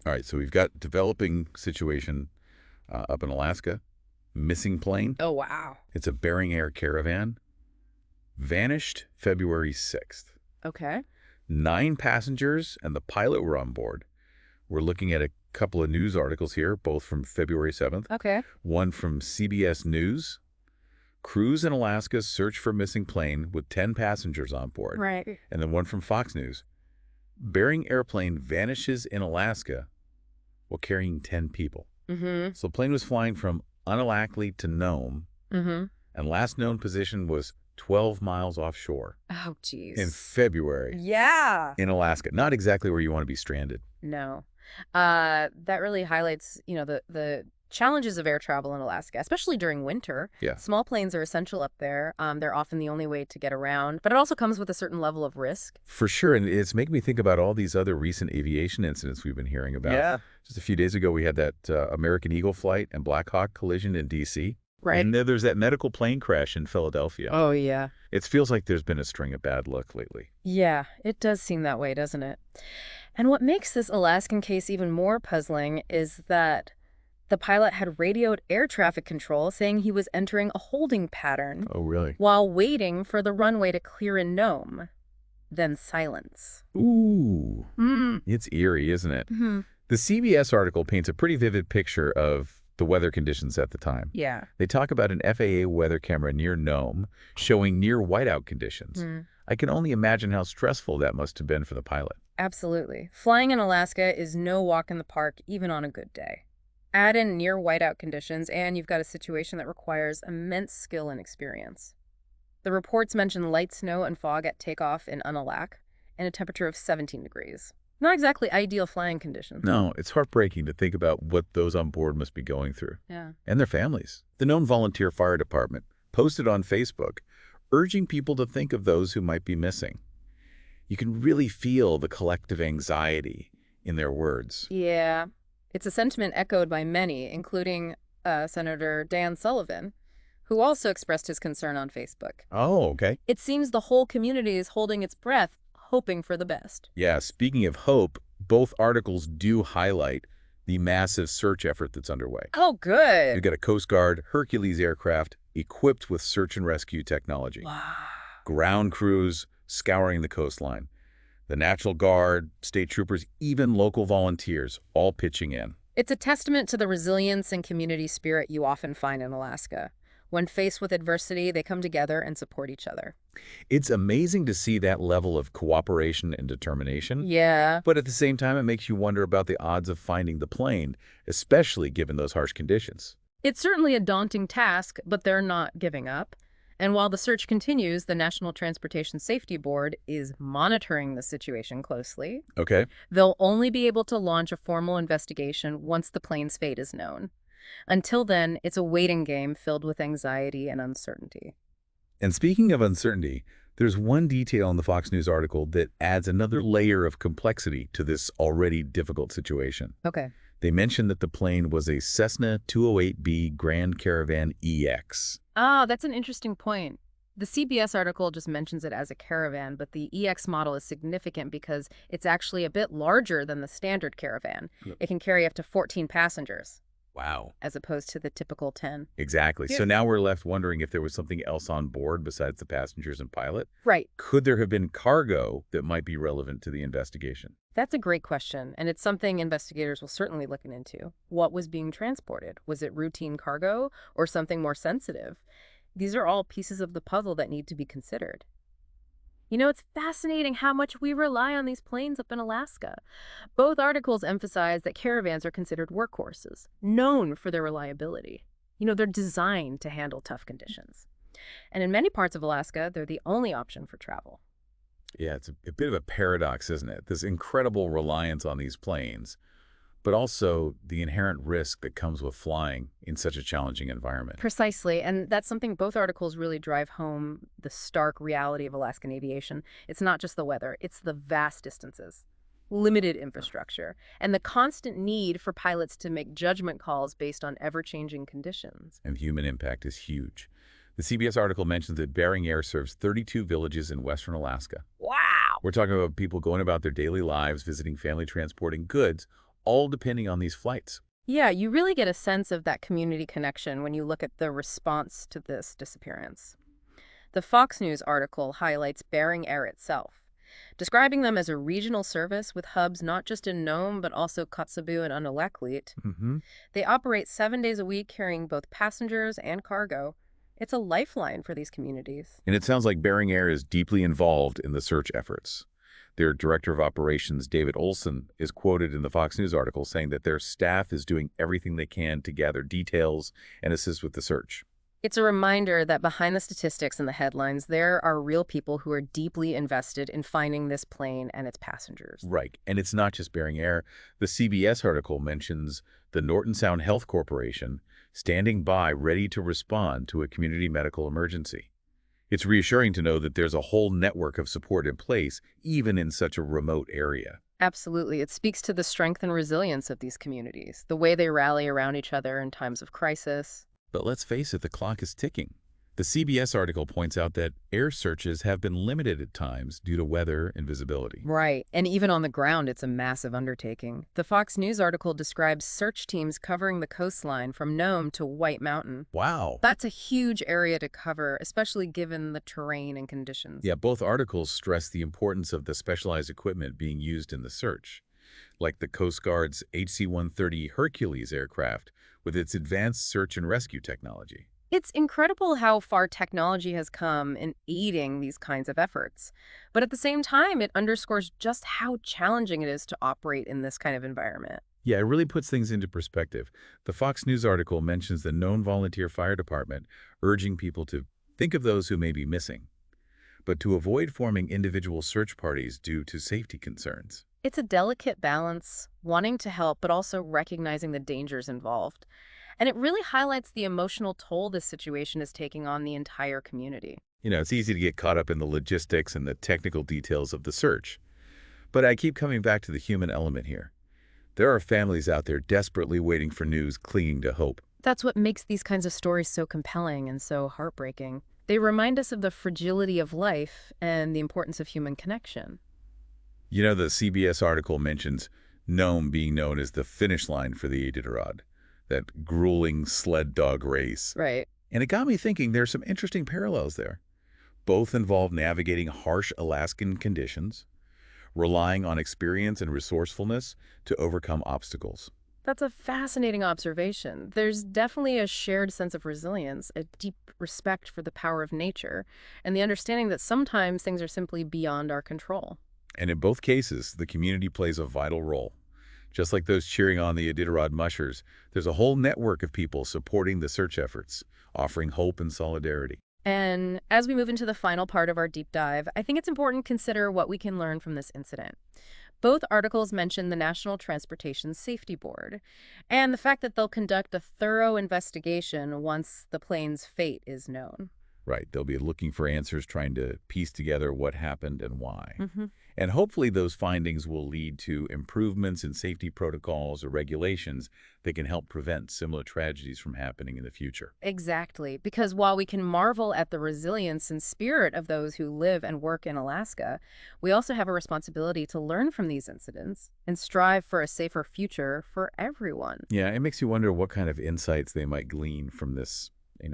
All right, so we've got developing situation up in Alaska. Missing plane. Oh, wow. It's a Bering Air caravan. Vanished February 6th. Okay. 9 passengers and the pilot were on board. We're looking at a couple of news articles here, both from February 7th. Okay. One from CBS News. Crews in Alaska search for missing plane with 10 passengers on board. Right. And then one from Fox News. Bering airplane vanishes in Alaska while carrying 10 people. Mm-hmm. So the plane was flying from Unalakleet to Nome, and last known position was 12 miles offshore Oh, geez. in February Yeah. in Alaska. Not exactly where you want to be stranded. No. That really highlights, the challenges of air travel in Alaska, especially during winter. Yeah. Small planes are essential up there. They're often the only way to get around, but it also comes with a certain level of risk. For sure, and it's making me think about all these other recent aviation incidents we've been hearing about. Yeah. Just a few days ago, we had that American Eagle flight and Black Hawk collision in D.C. Right. And then there's that medical plane crash in Philadelphia. Oh, yeah. It feels like there's been a string of bad luck lately. Yeah, it does seem that way, doesn't it? And what makes this Alaskan case even more puzzling is that the pilot had radioed air traffic control saying he was entering a holding pattern Oh, really? while waiting for the runway to clear in Nome. Then silence. Ooh. Mm-hmm. It's eerie, isn't it? Mm-hmm. The CBS article paints a pretty vivid picture of the weather conditions at the time. Yeah. They talk about an FAA weather camera near Nome showing near whiteout conditions. I can only imagine how stressful that must have been for the pilot. Absolutely. Flying in Alaska is no walk in the park, even on a good day. Add in near whiteout conditions, and you've got a situation that requires immense skill and experience. The reports mention light snow and fog at takeoff in Unalak and a temperature of 17 degrees. Not exactly ideal flying conditions. No, it's heartbreaking to think about what those on board must be going through. Yeah. And their families. The Nome Volunteer Fire Department posted on Facebook, urging people to think of those who might be missing. You can really feel the collective anxiety in their words. Yeah. It's a sentiment echoed by many, including Senator Dan Sullivan, who also expressed his concern on Facebook. Oh, okay. It seems the whole community is holding its breath, hoping for the best. Yeah, speaking of hope, both articles do highlight the massive search effort that's underway. Oh, good. You've got a Coast Guard Hercules aircraft equipped with search and rescue technology. Wow. Ground crews scouring the coastline. The National Guard, state troopers, even local volunteers, all pitching in. It's a testament to the resilience and community spirit you often find in Alaska. When faced with adversity, they come together and support each other. It's amazing to see that level of cooperation and determination. Yeah. But at the same time, it makes you wonder about the odds of finding the plane, especially given those harsh conditions. It's certainly a daunting task, but they're not giving up. And while the search continues, the National Transportation Safety Board is monitoring the situation closely. Okay. They'll only be able to launch a formal investigation once the plane's fate is known. Until then, it's a waiting game filled with anxiety and uncertainty. And speaking of uncertainty, there's one detail in the Fox News article that adds another layer of complexity to this already difficult situation. Okay. They mentioned that the plane was a Cessna 208B Grand Caravan EX. Ah, that's an interesting point. The CBS article just mentions it as a caravan, but the EX model is significant because it's actually a bit larger than the standard caravan. Yep. It can carry up to 14 passengers, Wow. as opposed to the typical 10. Exactly. Yeah. So now we're left wondering if there was something else on board besides the passengers and pilot. Right. Could there have been cargo that might be relevant to the investigation? That's a great question, and it's something investigators will certainly look into. What was being transported? Was it routine cargo or something more sensitive? These are all pieces of the puzzle that need to be considered. It's fascinating how much we rely on these planes up in Alaska. Both articles emphasize that caravans are considered workhorses, known for their reliability. They're designed to handle tough conditions. And in many parts of Alaska, they're the only option for travel. Yeah, it's a bit of a paradox, isn't it? This incredible reliance on these planes, but also the inherent risk that comes with flying in such a challenging environment. Precisely, and that's something both articles really drive home, the stark reality of Alaskan aviation. It's not just the weather, it's the vast distances, limited infrastructure, and the constant need for pilots to make judgment calls based on ever-changing conditions. And human impact is huge. The CBS article mentions that Bering Air serves 32 villages in western Alaska. Wow! We're talking about people going about their daily lives, visiting family, transporting goods, all depending on these flights. Yeah, you really get a sense of that community connection when you look at the response to this disappearance. The Fox News article highlights Bering Air itself, describing them as a regional service with hubs not just in Nome but also Kotzebue and Unalakleet. Hmm. They operate 7 days a week, carrying both passengers and cargo. It's a lifeline for these communities. And it sounds like Bering Air is deeply involved in the search efforts. Their director of operations, David Olson, is quoted in the Fox News article saying that their staff is doing everything they can to gather details and assist with the search. It's a reminder that behind the statistics and the headlines, there are real people who are deeply invested in finding this plane and its passengers. Right. And it's not just Bering Air. The CBS article mentions the Norton Sound Health Corporation standing by ready to respond to a community medical emergency. It's reassuring to know that there's a whole network of support in place, even in such a remote area. Absolutely. It speaks to the strength and resilience of these communities, the way they rally around each other in times of crisis. But let's face it, the clock is ticking. The CBS article points out that air searches have been limited at times due to weather and visibility. Right. And even on the ground, it's a massive undertaking. The Fox News article describes search teams covering the coastline from Nome to White Mountain. Wow. That's a huge area to cover, especially given the terrain and conditions. Yeah, both articles stress the importance of the specialized equipment being used in the search, like the Coast Guard's HC-130 Hercules aircraft with its advanced search and rescue technology. It's incredible how far technology has come in aiding these kinds of efforts. But at the same time, it underscores just how challenging it is to operate in this kind of environment. Yeah, it really puts things into perspective. The Fox News article mentions the known volunteer fire department urging people to think of those who may be missing, but to avoid forming individual search parties due to safety concerns. It's a delicate balance, wanting to help, but also recognizing the dangers involved. And it really highlights the emotional toll this situation is taking on the entire community. It's easy to get caught up in the logistics and the technical details of the search. But I keep coming back to the human element here. There are families out there desperately waiting for news, clinging to hope. That's what makes these kinds of stories so compelling and so heartbreaking. They remind us of the fragility of life and the importance of human connection. The CBS article mentions Nome being known as the finish line for the Iditarod, that grueling sled dog race. Right. And it got me thinking there's some interesting parallels there. Both involve navigating harsh Alaskan conditions, relying on experience and resourcefulness to overcome obstacles. That's a fascinating observation. There's definitely a shared sense of resilience, a deep respect for the power of nature, and the understanding that sometimes things are simply beyond our control. And in both cases, the community plays a vital role. Just like those cheering on the Iditarod mushers, there's a whole network of people supporting the search efforts, offering hope and solidarity. And as we move into the final part of our deep dive, I think it's important to consider what we can learn from this incident. Both articles mention the National Transportation Safety Board and the fact that they'll conduct a thorough investigation once the plane's fate is known. Right, they'll be looking for answers, trying to piece together what happened and why. Hmm. And hopefully those findings will lead to improvements in safety protocols or regulations that can help prevent similar tragedies from happening in the future. Exactly, because while we can marvel at the resilience and spirit of those who live and work in Alaska, we also have a responsibility to learn from these incidents and strive for a safer future for everyone. Yeah, it makes you wonder what kind of insights they might glean from this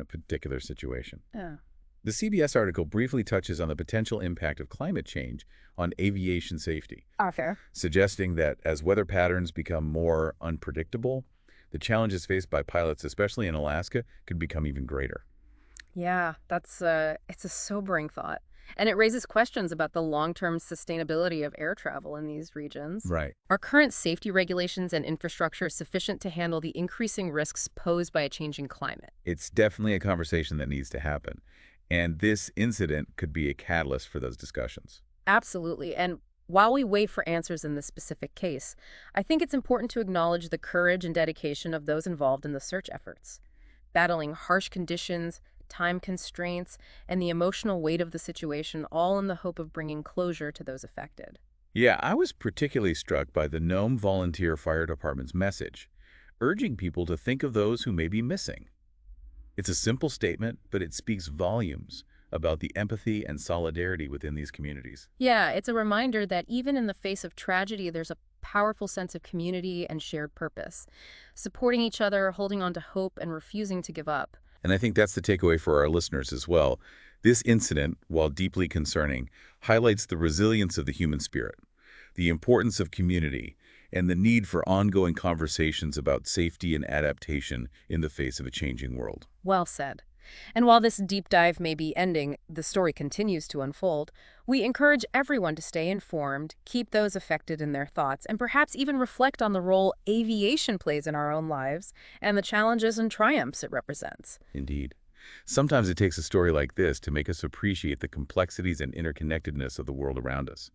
particular situation. Yeah. The CBS article briefly touches on the potential impact of climate change on aviation safety, Fair. suggesting that as weather patterns become more unpredictable, the challenges faced by pilots, especially in Alaska, could become even greater. Yeah, it's a sobering thought. And it raises questions about the long-term sustainability of air travel in these regions. Right. Are current safety regulations and infrastructure sufficient to handle the increasing risks posed by a changing climate? It's definitely a conversation that needs to happen. And this incident could be a catalyst for those discussions. Absolutely. And while we wait for answers in this specific case, I think it's important to acknowledge the courage and dedication of those involved in the search efforts. Battling harsh conditions, time constraints, and the emotional weight of the situation, all in the hope of bringing closure to those affected. Yeah, I was particularly struck by the Nome Volunteer Fire Department's message, urging people to think of those who may be missing. It's a simple statement, but it speaks volumes about the empathy and solidarity within these communities. Yeah, it's a reminder that even in the face of tragedy, there's a powerful sense of community and shared purpose, supporting each other, holding on to hope, and refusing to give up. And I think that's the takeaway for our listeners as well. This incident, while deeply concerning, highlights the resilience of the human spirit, the importance of community, and the need for ongoing conversations about safety and adaptation in the face of a changing world. Well said. And while this deep dive may be ending, the story continues to unfold. We encourage everyone to stay informed, keep those affected in their thoughts, and perhaps even reflect on the role aviation plays in our own lives and the challenges and triumphs it represents. Indeed. Sometimes it takes a story like this to make us appreciate the complexities and interconnectedness of the world around us.